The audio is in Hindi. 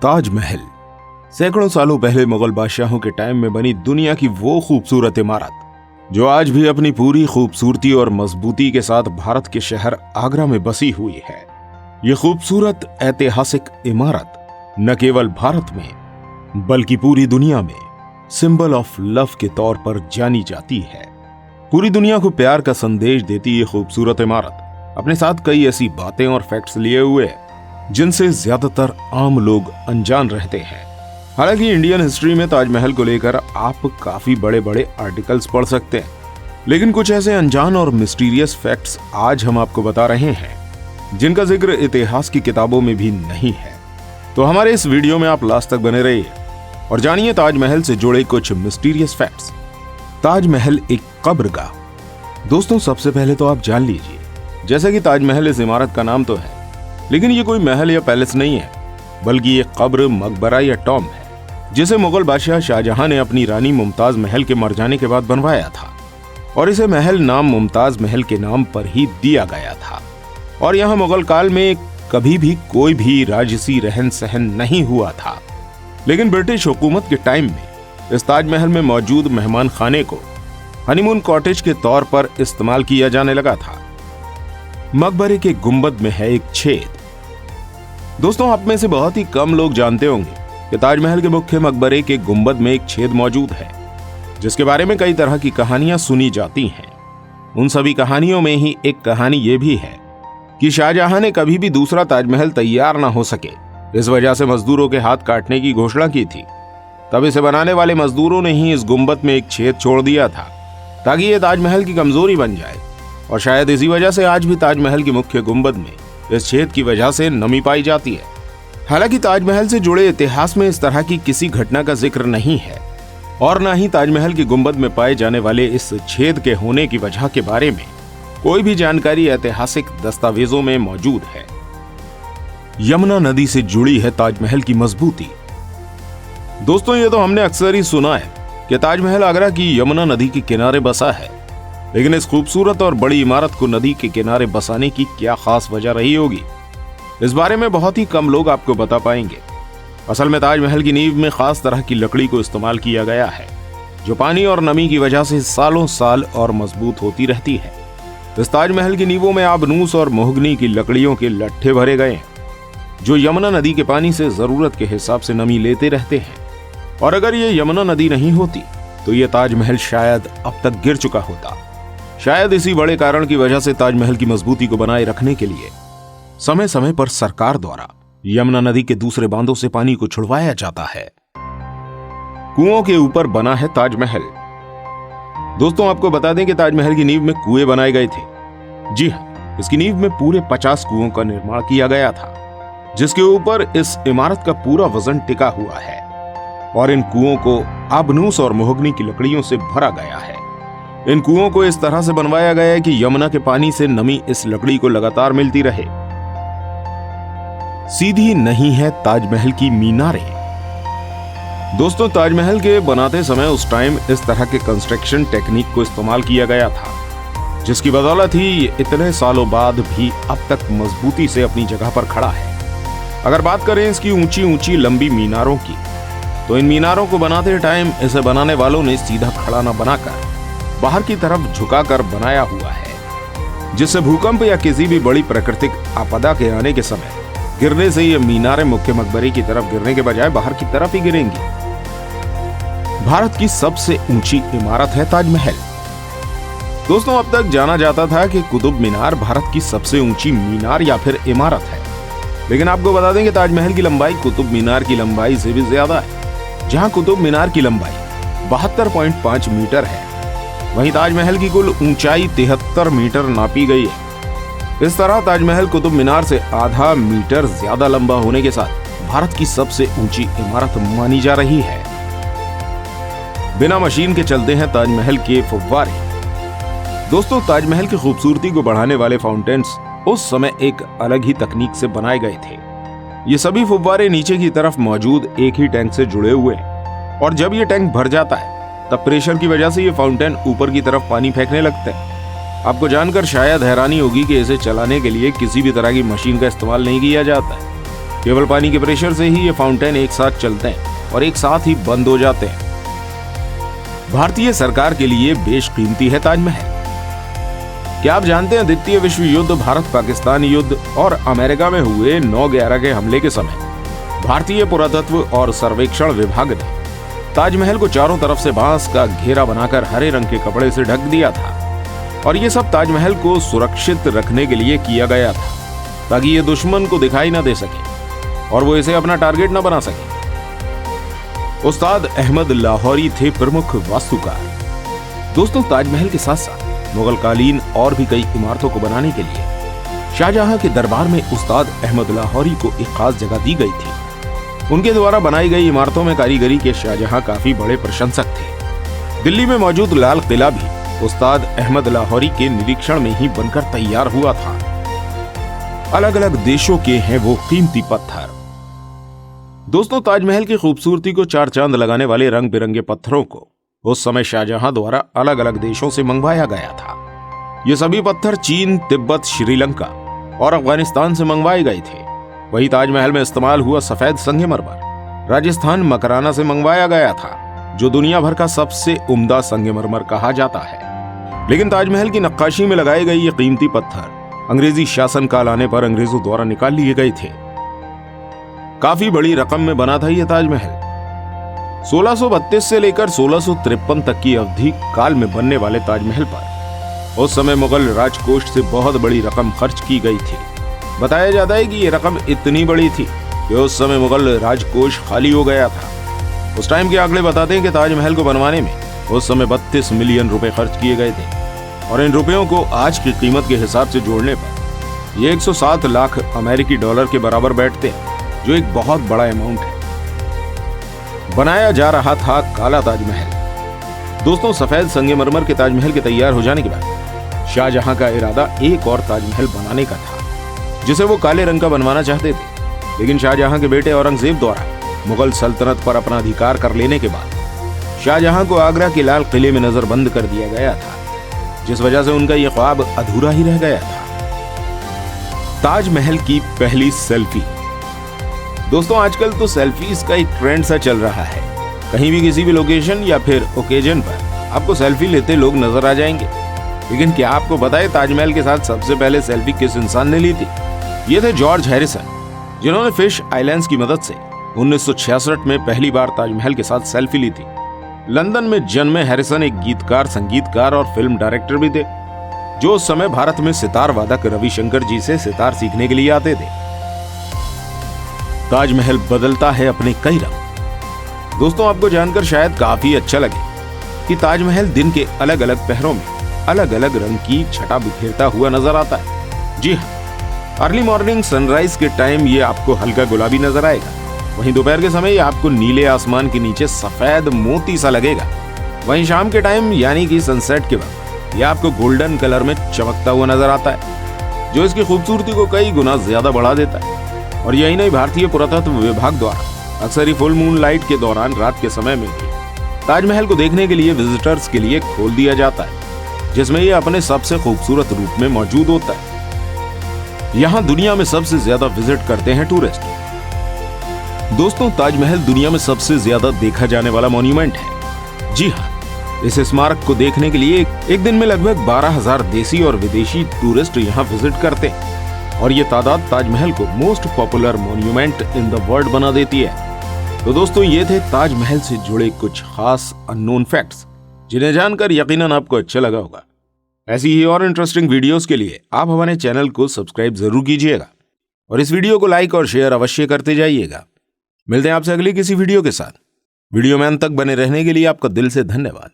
ताजमहल सैकड़ों सालों पहले मुगल बादशाहों के टाइम में बनी दुनिया की वो खूबसूरत इमारत जो आज भी अपनी पूरी खूबसूरती और मजबूती के साथ भारत के शहर आगरा में बसी हुई है। ये खूबसूरत ऐतिहासिक इमारत न केवल भारत में बल्कि पूरी दुनिया में सिंबल ऑफ लव के तौर पर जानी जाती है। पूरी दुनिया को प्यार का संदेश देती ये खूबसूरत इमारत अपने साथ कई ऐसी बातें और फैक्ट्स लिए हुए है जिनसे ज्यादातर आम लोग अनजान रहते हैं। हालांकि इंडियन हिस्ट्री में ताजमहल को लेकर आप काफी बड़े बड़े आर्टिकल्स पढ़ सकते हैं, लेकिन कुछ ऐसे अनजान और मिस्टीरियस फैक्ट्स आज हम आपको बता रहे हैं जिनका जिक्र इतिहास की किताबों में भी नहीं है। तो हमारे इस वीडियो में आप लास्ट तक बने रहिए और जानिए ताजमहल से जुड़े कुछ मिस्टीरियस फैक्ट्स। ताजमहल एक कब्रगाह। दोस्तों, सबसे पहले तो आप जान लीजिए, जैसे कि ताजमहल इस इमारत का नाम तो है, लेकिन ये कोई महल या पैलेस नहीं है, बल्कि ये कब्र, मकबरा या टॉम है जिसे मुगल बादशाह शाहजहां ने अपनी रानी मुमताज महल के मर जाने के बाद बनवाया था और इसे महल नाम मुमताज महल के नाम पर ही दिया गया था। और यहाँ मुगल काल में कभी भी कोई भी राजसी रहन सहन नहीं हुआ था, लेकिन ब्रिटिश हुकूमत के टाइम में इस ताजमहल में मौजूद मेहमान खाने को हनीमून कॉटेज के तौर पर इस्तेमाल किया जाने लगा था। मकबरे के गुंबद में है एक छेद। दोस्तों, आप में से बहुत ही कम लोग जानते होंगे कि ताजमहल के मुख्य मकबरे के गुंबद में एक छेद मौजूद है जिसके बारे में कई तरह की कहानियां सुनी जाती हैं। उन सभी कहानियों में ही एक कहानी यह भी है कि शाहजहां ने कभी भी दूसरा ताजमहल तैयार ना हो सके, इस वजह से मजदूरों के हाथ काटने की घोषणा की थी। तब इसे बनाने वाले मजदूरों ने ही इस गुंबद में एक छेद छोड़ दिया था ताकि यह ताजमहल की कमजोरी बन जाए, और शायद इसी वजह से आज भी ताजमहल के मुख्य गुंबद में इस छेद की वजह से नमी पाई जाती है। हालांकि ताजमहल से जुड़े इतिहास में इस तरह की किसी घटना का जिक्र नहीं है और न ही ताजमहल के गुंबद में पाए जाने वाले इस छेद के होने की वजह के बारे में कोई भी जानकारी ऐतिहासिक दस्तावेजों में मौजूद है। यमुना नदी से जुड़ी है ताजमहल की मजबूती। दोस्तों, ये तो हमने अक्सर ही सुना है कि ताजमहल आगरा की यमुना नदी के किनारे बसा है, लेकिन इस खूबसूरत और बड़ी इमारत को नदी के किनारे बसाने की क्या खास वजह रही होगी, इस बारे में बहुत ही कम लोग आपको बता पाएंगे। असल में ताजमहल की नींव में खास तरह की लकड़ी को इस्तेमाल किया गया है जो पानी और नमी की वजह से सालों साल और मजबूत होती रहती है। इस ताजमहल की नींवों में आबनूस और मोहगनी की लकड़ियों के लट्ठे भरे गए हैं जो यमुना नदी के पानी से जरूरत के हिसाब से नमी लेते रहते हैं। और अगर ये यमुना नदी नहीं होती तो ये ताजमहल शायद अब तक गिर चुका होता। शायद इसी बड़े कारण की वजह से ताजमहल की मजबूती को बनाए रखने के लिए समय समय पर सरकार द्वारा यमुना नदी के दूसरे बांधों से पानी को छुड़वाया जाता है। कुओं के ऊपर बना है ताजमहल। दोस्तों, आपको बता दें कि ताजमहल की नींव में कुएं बनाए गए थे। जी हां, इसकी नींव में पूरे 50 कुओं का निर्माण किया गया था जिसके ऊपर इस इमारत का पूरा वजन टिका हुआ है और इन कुओं को आबनूस और मोहगनी की लकड़ियों से भरा गया है। इन कुओं को इस तरह से बनवाया गया है कि यमुना के पानी से नमी इस लकड़ी को लगातार मिलती रहे। सीधी नहीं है ताजमहल की मीनारें। दोस्तों, ताजमहल के बनाते समय उस टाइम इस तरह के कंस्ट्रक्शन टेक्निक को इस्तेमाल किया गया था जिसकी बदौलत ही ये इतने सालों बाद भी अब तक मजबूती से अपनी जगह पर खड़ा है। अगर बात करें इसकी ऊंची ऊंची लंबी मीनारों की, तो इन मीनारों को बनाते टाइम इसे बनाने वालों ने सीधा खड़ा न बनाकर बाहर की तरफ झुकाकर बनाया हुआ है जिससे भूकंप या किसी भी बड़ी प्राकृतिक आपदा के आने के समय गिरने से ये मीनारें मुख्य मकबरे की तरफ गिरने के बजाय बाहर की तरफ ही गिरेंगी। भारत की सबसे ऊंची इमारत है ताजमहल। दोस्तों, अब तक जाना जाता था कि कुतुब मीनार भारत की सबसे ऊंची मीनार या फिर इमारत है, लेकिन आपको बता दें कि ताजमहल की लंबाई कुतुब मीनार की लंबाई से भी ज्यादा है। जहां कुतुब मीनार की लंबाई 72.5 मीटर है, वहीं ताजमहल की कुल ऊंचाई 73 मीटर नापी गई है। इस तरह ताजमहल कुतुब मीनार से आधा मीटर ज्यादा लंबा होने के साथ भारत की सबसे ऊंची इमारत मानी जा रही है। बिना मशीन के चलते हैं ताजमहल के फव्वारे। दोस्तों, ताजमहल की खूबसूरती को बढ़ाने वाले फाउंटेन्स उस समय एक अलग ही तकनीक से बनाए गए थे। ये सभी फव्वारे नीचे की तरफ मौजूद एक ही टैंक से जुड़े हुए हैं और जब ये टैंक भर जाता है तब प्रेशर की वजह से ये फाउंटेन ऊपर की तरफ पानी फेंकने लगता है। आपको जानकर शायद हैरानी होगी कि इसे चलाने के लिए किसी भी तरह की मशीन का इस्तेमाल नहीं किया जाता है। केवल पानी के प्रेशर से ही ये फाउंटेन एक साथ चलते हैं और एक साथ ही बंद हो जाते हैं। भारतीय सरकार के लिए बेशकीमती है ताजमहल। क्या आप जानते हैं द्वितीय विश्व युद्ध, भारत पाकिस्तान युद्ध और अमेरिका में हुए 9/11 के हमले के समय भारतीय पुरातत्व और सर्वेक्षण विभाग ने ताजमहल को चारों तरफ से बांस का घेरा बनाकर हरे रंग के कपड़े से ढक दिया था और ये सब ताजमहल को सुरक्षित रखने के लिए किया गया था ताकि ये दुश्मन को दिखाई न दे सके और वो इसे अपना टारगेट न बना सके। उस्ताद अहमद लाहौरी थे प्रमुख वास्तुकार। दोस्तों, ताजमहल के साथ साथ मुगल कालीन और भी कई इमारतों को बनाने के लिए शाहजहां के दरबार में उस्ताद अहमद लाहौरी को एक खास जगह दी गई थी। उनके द्वारा बनाई गई इमारतों में कारीगरी के शाहजहां काफी बड़े प्रशंसक थे। दिल्ली में मौजूद लाल किला भी उस्ताद अहमद लाहौरी के निरीक्षण में ही बनकर तैयार हुआ था। अलग अलग देशों के हैं वो कीमती पत्थर। दोस्तों, ताजमहल की खूबसूरती को चार चांद लगाने वाले रंग बिरंगे पत्थरों को उस समय शाहजहां द्वारा अलग अलग देशों से मंगवाया गया था। ये सभी पत्थर चीन, तिब्बत, श्रीलंका और अफगानिस्तान से मंगवाए गए थे। वही ताजमहल में इस्तेमाल हुआ सफेद संगमरमर राजस्थान मकराना से मंगवाया गया था, जो दुनिया भर का सबसे उम्दा संगमरमर कहा जाता है। लेकिन ताजमहल की नक्काशी में लगाए गए ये कीमती पत्थर अंग्रेजी शासन काल आने पर अंग्रेजों द्वारा निकाल लिए गए थे। काफी बड़ी रकम में बना था ये ताजमहल। 1632 से लेकर 1653 तक की अवधि काल में बनने वाले ताजमहल पर उस समय मुगल राजकोष से बहुत बड़ी रकम खर्च की गई थी। बताया जाता है कि ये रकम इतनी बड़ी थी कि उस समय मुगल राजकोष खाली हो गया था। उस टाइम के आंकड़े बताते हैं कि ताजमहल को बनवाने में उस समय 32 मिलियन रुपए खर्च किए गए थे और इन रुपयों को आज की कीमत के हिसाब से जोड़ने पर ये 107 लाख अमेरिकी डॉलर के बराबर बैठते हैं, जो एक बहुत बड़ा अमाउंट है। बनाया जा रहा था काला ताजमहल। दोस्तों, सफेद संगमरमर के ताजमहल के तैयार हो जाने के बाद शाहजहां का इरादा एक और ताजमहल बनाने का था, जिसे वो काले रंग का बनवाना चाहते थे। लेकिन शाहजहां के बेटे औरंगजेब द्वारा मुगल सल्तनत पर अपना अधिकार कर लेने के बाद शाहजहां को आगरा के लाल किले में नजरबंद कर दिया गया था, जिस वजह से उनका यह ख्वाब अधूरा ही रह गया था। ताजमहल की पहली सेल्फी। दोस्तों, आजकल तो सेल्फीज का एक ट्रेंड सा चल रहा है। कहीं भी किसी भी लोकेशन या फिर ओकेजन पर आपको सेल्फी लेते लोग नजर आ जाएंगे। लेकिन क्या आपको पता है ताजमहल के साथ सबसे पहले सेल्फी किस इंसान ने ली थी? ये थे जॉर्ज हैरिसन, जिन्होंने फिश आइलैंड्स की मदद से 1966 में पहली बार ताजमहल के साथ सेल्फी ली थी। लंदन में जन्मे हैरिसन एक गीतकार, संगीतकार और फिल्म डायरेक्टर भी थे, जो उस समय भारत में सितार वादक रविशंकर जी से सितार सीखने के लिए आते थे। ताजमहल बदलता है अपने कई रंग। दोस्तों, आपको जानकर शायद काफी अच्छा लगे कि ताजमहल दिन के अलग अलग पहरों में अलग अलग रंग की छटा बिखेरता हुआ नजर आता है। जी हाँ, अर्ली मॉर्निंग सनराइज के टाइम ये आपको हल्का गुलाबी नजर आएगा। वहीं दोपहर के समय ये आपको नीले आसमान के नीचे सफेद मोती सा लगेगा। वहीं शाम के टाइम यानी कि सनसेट के वक्त ये आपको गोल्डन कलर में चमकता हुआ नजर आता है, जो इसकी खूबसूरती को कई गुना ज्यादा बढ़ा देता है। और यही नहीं, भारतीय पुरातत्व विभाग द्वारा अक्सर ही फुल मून लाइट के दौरान रात के समय में भी ताजमहल को देखने के लिए विजिटर्स के लिए खोल दिया जाता है, जिसमें यह अपने सबसे खूबसूरत रूप में मौजूद होता है। यहाँ दुनिया में सबसे ज्यादा विजिट करते हैं टूरिस्ट। दोस्तों, ताजमहल दुनिया में सबसे ज्यादा देखा जाने वाला मॉन्यूमेंट है। जी हाँ, इस स्मारक को देखने के लिए एक दिन में लगभग 12,000 देसी और विदेशी टूरिस्ट यहाँ विजिट करते हैं और ये तादाद ताजमहल को most popular monument in the world बना देती है। तो दोस्तों, ये थे ताजमहल से जुड़े कुछ खास अननोन फैक्ट्स, जिन्हें जानकर यकीनन आपको अच्छा लगा होगा। ऐसी ही और इंटरेस्टिंग वीडियोस के लिए आप हमारे चैनल को सब्सक्राइब जरूर कीजिएगा और इस वीडियो को लाइक और शेयर अवश्य करते जाइएगा। मिलते हैं आपसे अगली किसी वीडियो के साथ। वीडियो में अंत तक बने रहने के लिए आपका दिल से धन्यवाद।